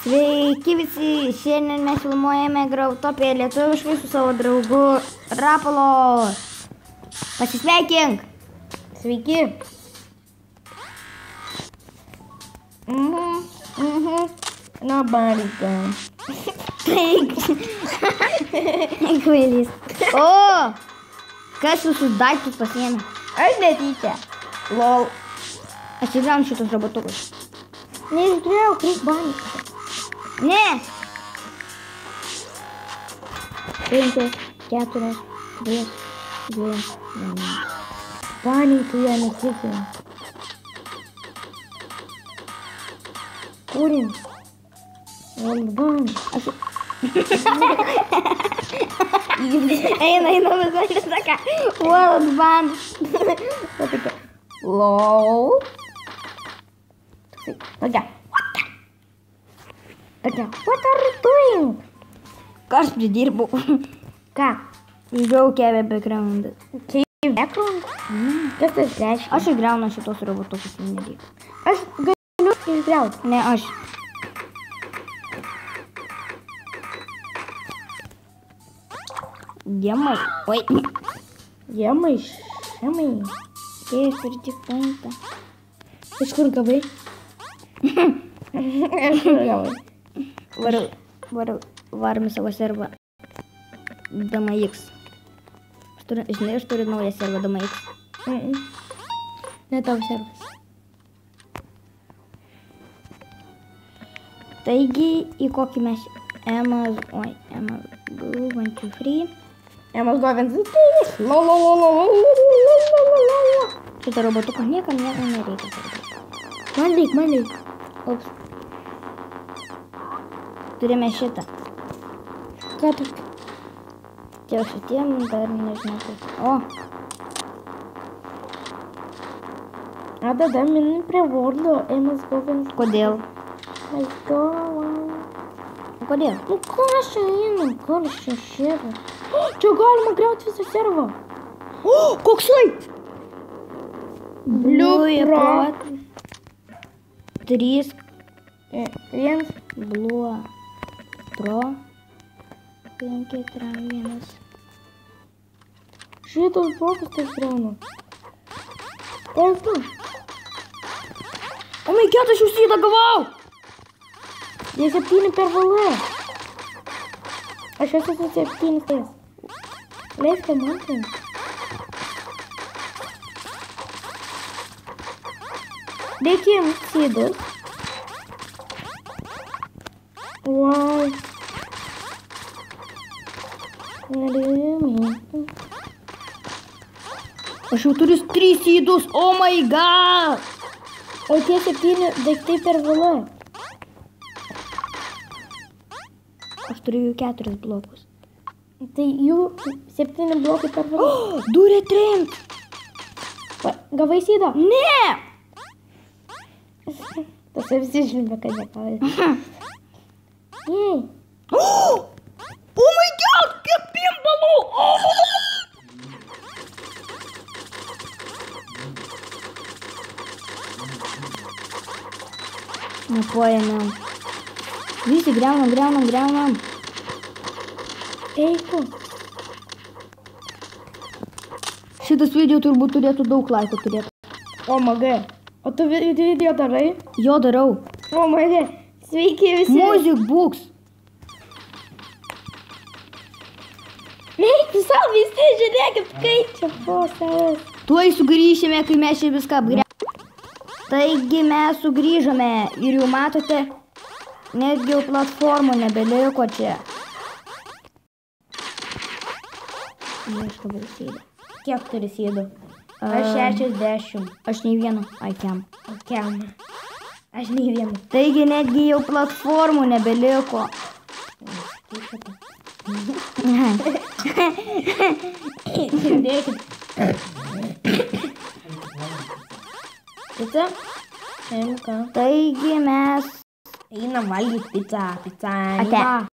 Sveiki visi, šiandien mes filmuojame Grautopiją lietuviškai su savo draugu Rapolo. Pasisveikink. Sveiki. Na, barika. Taip. Kvailys. O, kas jūsų daiktus pasiėmė? Aš netyčia. Lol. Aš įgaunu šitus robotukus. Neišgriauk, reik banika. Ne. 5, 4, 3, 2, 1. Banika, ja netikėjau. Kūrim. Valban. Eina, visai nesaka. World Band. Lol. Tokia. Tokia. What are you doing? Ką aš pridirbau? Ką? Išbraukė backgroundą. Čia background? Kas tas reiškia? Aš išgriaunu šitos robotukus, tai nereikia. Aš galiu išgriauti. Ne, aš. Diemai. Oi. Diemai, šemai. Tai aš turiu tik punktą. Iš kur gavai? Iš kur gavai? Varom į savo servą DMX. Žinai, aš turiu naują servą DMX. Ne tavo servas. Taigi, į kokį mes Emma's Go 1, 2, 3. Emma's Go 1, 2, 3. Šitą robotuką niekam nereikia. Man reik. Ups. Turime šitą. Ką tu? Čia šitiem dar nežinau kaip. O, A tada mini prie vardo Emma's Go 1. kodėl? Let's go. Kodėl? Nu ką aš čia einu? Kur aš čia šėra? Čia galima griauti visą servą. O, koksai? Blue Pro 3 1. Blue Pro 5 1. Šitos blokus tai griaunu. Kas tu? O my god, aš užsidą gavau! Jie 7 per valą. Aš esu 7 ties. Leiskite man tai. Dėkim sėdus. Wow. Nerimi. Aš jau turiu 3 įdus, oh my god! O tie 7 daiktai per valą. Aš turiu jų 4 blokus. Tai jų 7 blokai per valą. Durė trint! Gavai sėdą? Ne! Tas visi žinome, kad nepavai. Jei. Oh my god, kiek pimbalų! Nepaėmėm. Visi griaunam. Eik tu. Šitas video turbūt turėtų daug laikų turėti. O magai. O tu video darai? Jo darau. O magai. Sveiki visi. Music books. Eik tu savo visi, žiūrėkit, kaip čia po savęs. Tuoj sugrįšime, kai mes čia viską apgriausime. Taigi mes sugrįžome ir jau matote, netgi jau platformų nebeliko čia. Ieškau sėdų. Kiek turi sėdų? Aš 60. Aš nei vieno. Ai, kem. Kem. Aš nei vienu. Taigi netgi jau platformų nebeliko. Žiūrėkit. Pica? Ką? Taigi mes... Einam valgyti pizzą. Ate.